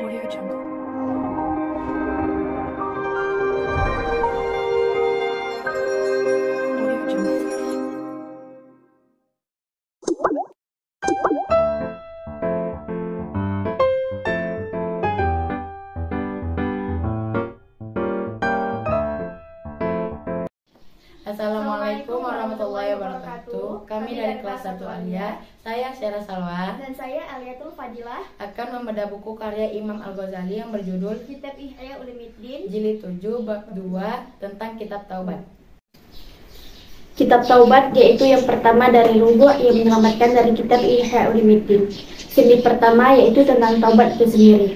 Audio Jungle. Audio Jungle. Assalamualaikum warahmatullahi wabarakatuh. Kami dari kelas 1 Alia, saya Syara Salwa Dan saya Aliatul Fadilah akan membedah buku karya Imam Al-Ghazali yang berjudul Kitab Ihya Ulumuddin Jilid 7 Bab 2 tentang Kitab Taubat. Kitab Taubat yaitu yang pertama dari rubu' yang menyelamatkan dari kitab Ihya Ulumuddin. Semi pertama yaitu tentang taubat itu sendiri.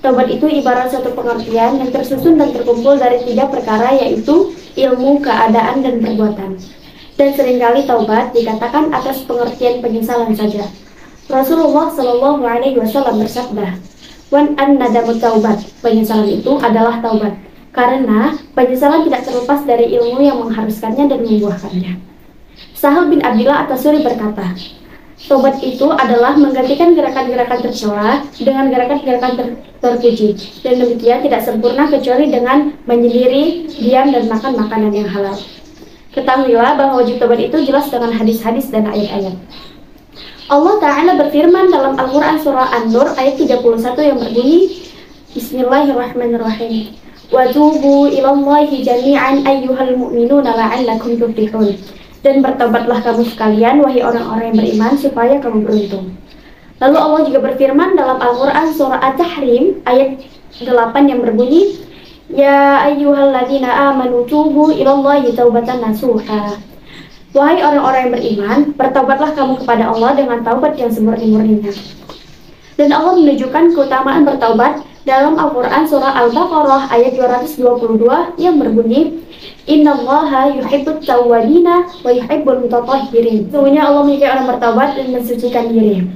Taubat itu ibarat satu pengertian yang tersusun dan terkumpul dari 3 perkara, yaitu ilmu, keadaan, dan perbuatan. Dan seringkali taubat dikatakan atas pengertian penyesalan saja. Rasulullah Shallallahu Alaihi Wasallam bersabda, "Wan an nadamu taubat." Penyesalan itu adalah taubat, karena penyesalan tidak terlepas dari ilmu yang mengharuskannya dan membuahkannya. Sahal bin Abdillah At-Tasuri berkata, taubat itu adalah menggantikan gerakan-gerakan tercela dengan gerakan-gerakan terpuji, dan demikian tidak sempurna kecuali dengan menyendiri, diam, dan makan makanan yang halal. Ketahuilah bahwa wajib taubat itu jelas dengan hadis-hadis dan ayat-ayat. Allah Ta'ala berfirman dalam Al-Quran surah An-Nur ayat 31 yang berbunyi, Bismillahirrahmanirrahim. Wa tubu ilallahi jami'an ayyuhal mu'minuna la'allakum tuflihun. Dan bertobatlah kamu sekalian, wahai orang-orang yang beriman, supaya kamu beruntung. Lalu Allah juga berfirman dalam Al-Quran surah At-Tahrim ayat 8 yang berbunyi, Ya ayyuhalladzina amanu tubu ilallahi taubatan nasuha. Wahai orang-orang yang beriman, bertobatlah kamu kepada Allah dengan taubat yang semurni-murninya. Dan Allah menunjukkan keutamaan bertaubat dalam Al-Quran surah Al-Baqarah ayat 222 yang berbunyi, Innallaha yuhibbut tawwabina wa yuhibbul mutatahhirin. Sesungguhnya Allah menyukai orang bertaubat dan mensucikan diri.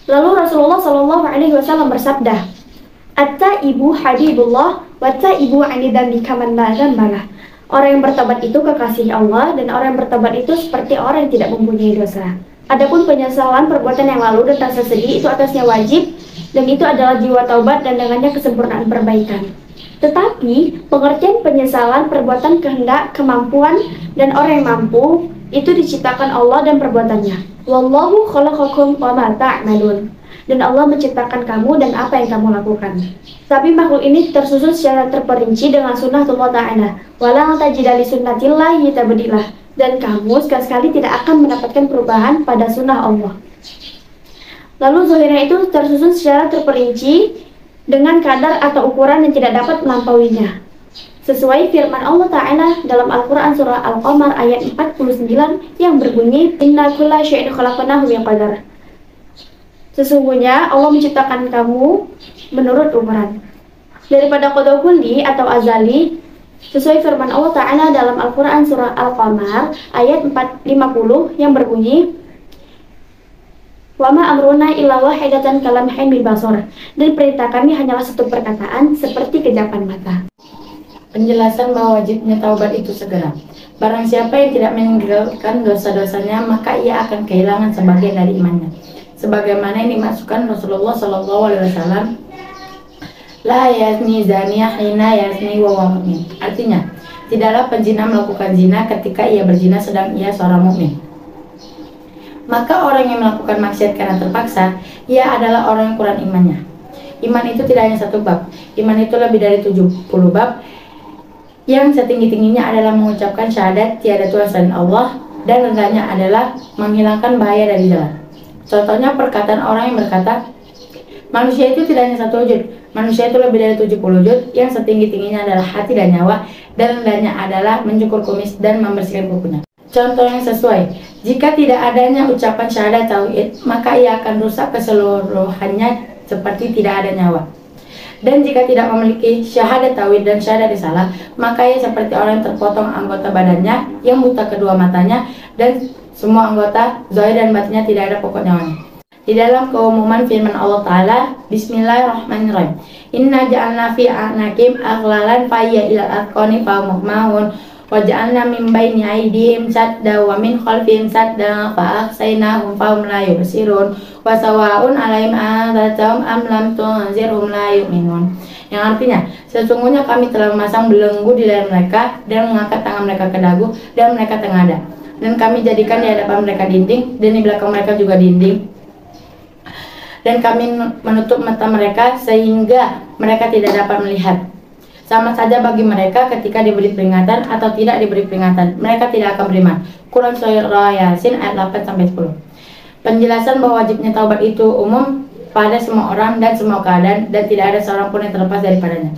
Lalu Rasulullah Shallallahu Alaihi Wasallam bersabda, At-taibu habibullah wa taibu ani dzambi kaman la dzambalah. Orang yang bertobat itu kekasih Allah, dan orang yang bertobat itu seperti orang yang tidak mempunyai dosa. Adapun penyesalan perbuatan yang lalu dan rasa sedih itu atasnya wajib, dan itu adalah jiwa taubat dan dengannya kesempurnaan perbaikan. Tetapi pengertian penyesalan perbuatan kehendak, kemampuan, dan orang yang mampu itu diciptakan Allah dan perbuatannya. Wallahu khalaqakum wa ma ta'malun. Dan Allah menciptakan kamu dan apa yang kamu lakukan. Tapi makhluk ini tersusun secara terperinci dengan sunnatullah ta'ala. Walang tajida li sunnatillahi tabdilah. Dan kamu sekali-sekali tidak akan mendapatkan perubahan pada sunnah Allah. Lalu zahirnya itu tersusun secara terperinci dengan kadar atau ukuran yang tidak dapat melampauinya. Sesuai firman Allah Ta'ala dalam Al-Quran surah Al-Qamar ayat 49 yang berbunyi, Inna kulla syai'in khalaqnahu biqadar. Sesungguhnya Allah menciptakan kamu menurut ukuran. Daripada qada kulli atau azali, sesuai firman Allah Ta'ala dalam Al-Quran surah Al-Qamar ayat 450 yang berbunyi, Wama amruna illa wahidatan kalamhin bil basar. Dan perintah kami hanyalah satu perkataan seperti kejapan mata. Penjelasan bahwa wajibnya taubat itu segera. Barang siapa yang tidak meninggalkan dosa-dosanya, maka ia akan kehilangan sebagian dari imannya. Sebagaimana yang dimasukkan Rasulullah Shallallahu Alaihi Wasallam, La yazni zaniyah hina yazni wa huwa mu'min. Artinya, tidaklah penzina melakukan zina ketika ia berzina sedang ia seorang mukmin. Maka orang yang melakukan maksiat karena terpaksa, ia adalah orang yang kurang imannya. Iman itu tidak hanya satu bab. Iman itu lebih dari 70 bab. Yang setinggi-tingginya adalah mengucapkan syahadat tiada Tuhan selain Allah, dan rendahnya adalah menghilangkan bahaya dari jalan. Contohnya perkataan orang yang berkata, manusia itu tidak hanya satu wujud. Manusia itu lebih dari 70 wujud. Yang setinggi-tingginya adalah hati dan nyawa, dan rendahnya adalah mencukur kumis dan membersihkan kukunya. Contoh yang sesuai, jika tidak adanya ucapan syahadat tauhid, maka ia akan rusak keseluruhannya seperti tidak ada nyawa. Dan jika tidak memiliki syahadat tauhid dan syahadat risalah, maka ia seperti orang yang terpotong anggota badannya, yang buta kedua matanya, dan semua anggota zahir dan batinnya tidak ada pokok nyawanya. Di dalam keumuman firman Allah Ta'ala, Bismillahirrahmanirrahim, Inna ja'alna fi a'nakim aghlalan fayya ilal adqani fahum mahun waja'alna min baini aydihim sadda wa min khalfihim sadda fa aghshaynahum fahum la yubsirun wa sawa'un 'alaihim adzartahum am lam tunzirhum la yu'minun. Yang artinya, sesungguhnya kami telah memasang belenggu di leher mereka dan mengangkat tangan mereka ke dagu dan mereka tengadah. Dan kami jadikan di hadapan mereka dinding dan di belakang mereka juga dinding. Dan kami menutup mata mereka sehingga mereka tidak dapat melihat. Sama saja bagi mereka ketika diberi peringatan atau tidak diberi peringatan, mereka tidak akan beriman. Quran Surah Yasin ayat 8-10. Penjelasan bahwa wajibnya taubat itu umum pada semua orang dan semua keadaan dan tidak ada seorang pun yang terlepas daripadanya.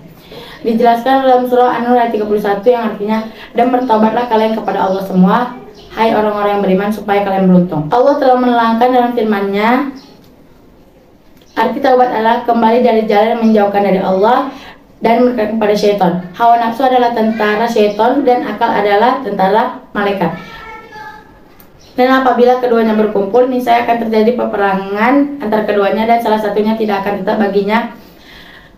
Dijelaskan dalam surah An-Nur ayat 31 yang artinya, dan bertaubatlah kalian kepada Allah semua, hai orang-orang yang beriman, supaya kalian beruntung. Allah telah menerangkan dalam firman-Nya, arti taubat adalah kembali dari jalan yang menjauhkan dari Allah dan mendekatkan kepada syaitan. Hawa nafsu adalah tentara syaitan dan akal adalah tentara malaikat. Dan apabila keduanya berkumpul, niscaya akan terjadi peperangan antara keduanya dan salah satunya tidak akan tetap baginya,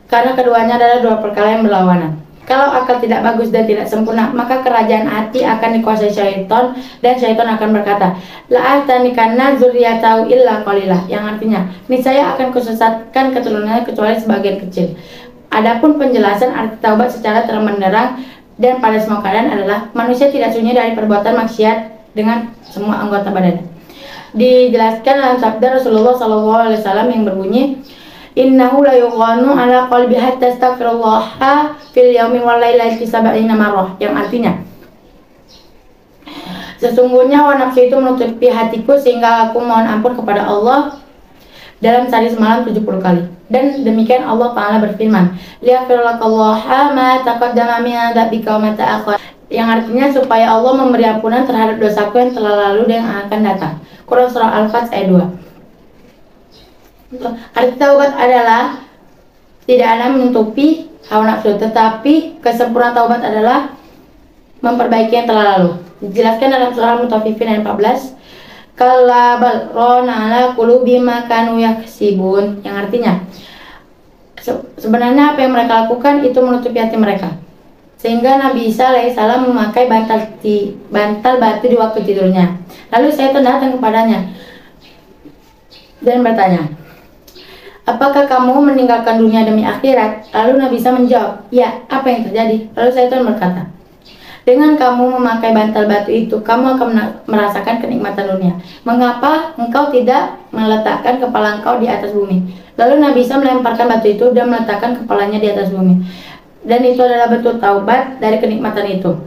karena keduanya adalah dua perkara yang berlawanan. Kalau akal tidak bagus dan tidak sempurna, maka kerajaan hati akan dikuasai syaitan dan syaitan akan berkata, la'atanikanna dzurriyyatahu illa qalilah, yang artinya, niscaya akan kusesatkan keturunannya kecuali sebagian kecil. Adapun penjelasan arti taubat secara terang-benderang dan pada semua keadaan adalah manusia tidak sunyi dari perbuatan maksiat dengan semua anggota badannya. Dijelaskan dalam sabda Rasulullah SAW yang berbunyi, innahu la yughanu ala qalbi hatta astaghfirullah fil yaumi wal lailati sab'ina marrah, yang artinya, sesungguhnya hawa nafsu itu menutupi hatiku sehingga aku mohon ampun kepada Allah dalam sehari semalam 70 kali. Dan demikian Allah Ta'ala berfirman, liyaghfirlakallaha ma taqaddama min dzambika wa ma ta'akhkhara, yang artinya supaya Allah memberi ampunan terhadap dosaku yang telah lalu dan yang akan datang. Quran Surah Al-Fat ayat 2. Arti taubat adalah tidak ada menutupi hawa nafsu, tetapi kesempurnaan taubat adalah memperbaiki yang telah lalu. Dijelaskan dalam surah Al-Mutaffifin ayat 14, kalla bal rana ala qulubihim ma kanu yaksibun, yang artinya sebenarnya apa yang mereka lakukan itu menutupi hati mereka, sehingga Nabi Isa alaihissalam memakai bantal batu di waktu tidurnya. Lalu Syaitan datang kepadanya dan bertanya, apakah kamu meninggalkan dunia demi akhirat? Lalu Nabi Isa menjawab, ya, apa yang terjadi? Lalu Syaitan berkata, dengan kamu memakai bantal batu itu, kamu akan merasakan kenikmatan dunia. Mengapa engkau tidak meletakkan kepala engkau di atas bumi? Lalu Nabi Isa melemparkan batu itu dan meletakkan kepalanya di atas bumi. Dan itu adalah bentuk taubat dari kenikmatan itu.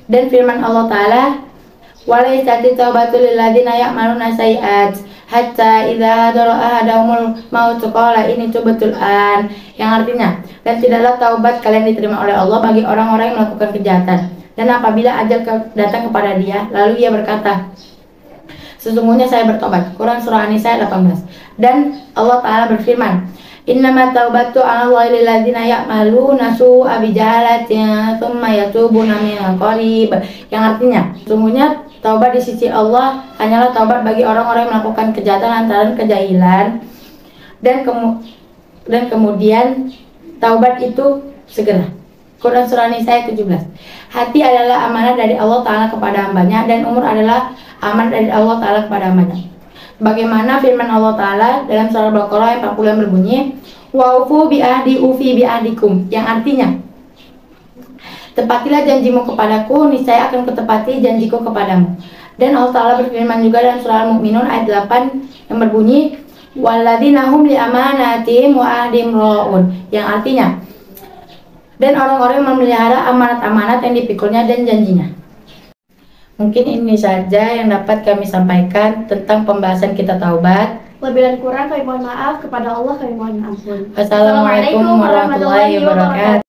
Dan firman Allah Ta'ala, walaysati taubatu lilladzina ya'maluna sayyi'at hatta idza hadara ahadahumul maut qala ini tubtul an, yang artinya, dan tidaklah taubat kalian diterima oleh Allah bagi orang-orang yang melakukan kejahatan, dan apabila ajal datang kepada dia, lalu ia berkata, sesungguhnya saya bertobat. Quran Surah An-Nisa 18. Dan Allah Ta'ala berfirman, innama taubatu 'ala Allahi lil ladzina ya'maluna su'a bi jahalatin tsumma yatubuna min qarib, yang artinya, sesungguhnya taubat di sisi Allah hanyalah taubat bagi orang-orang yang melakukan kejahatan lantaran kejahilan dan kemudian taubat itu segera. Quran Surah Nisa ayat 17. Hati adalah amanah dari Allah Ta'ala kepada hambanya, dan umur adalah amanah dari Allah Ta'ala kepada hambanya. Bagaimana firman Allah Ta'ala dalam surah Al-Baqarah ayat 40 yang berbunyi, wa'ufu bi'ahdi ufi bi'ahdikum, yang artinya, tepatilah janjimu kepadaku, niscaya akan kutepati janjiku kepadamu. Dan Allah Ta'ala berfirman juga dalam surah Al-Mu'minun ayat 8 yang berbunyi, walladzina hum li amanatihim wa ahdihim ra'un, yang artinya, dan orang-orang yang memelihara amanat-amanat yang dipikulnya dan janjinya. Mungkin ini saja yang dapat kami sampaikan tentang pembahasan kita taubat. Lebih dan kurang kami mohon maaf, kepada Allah kami mohon ampun. Wassalamualaikum warahmatullahi wabarakatuh.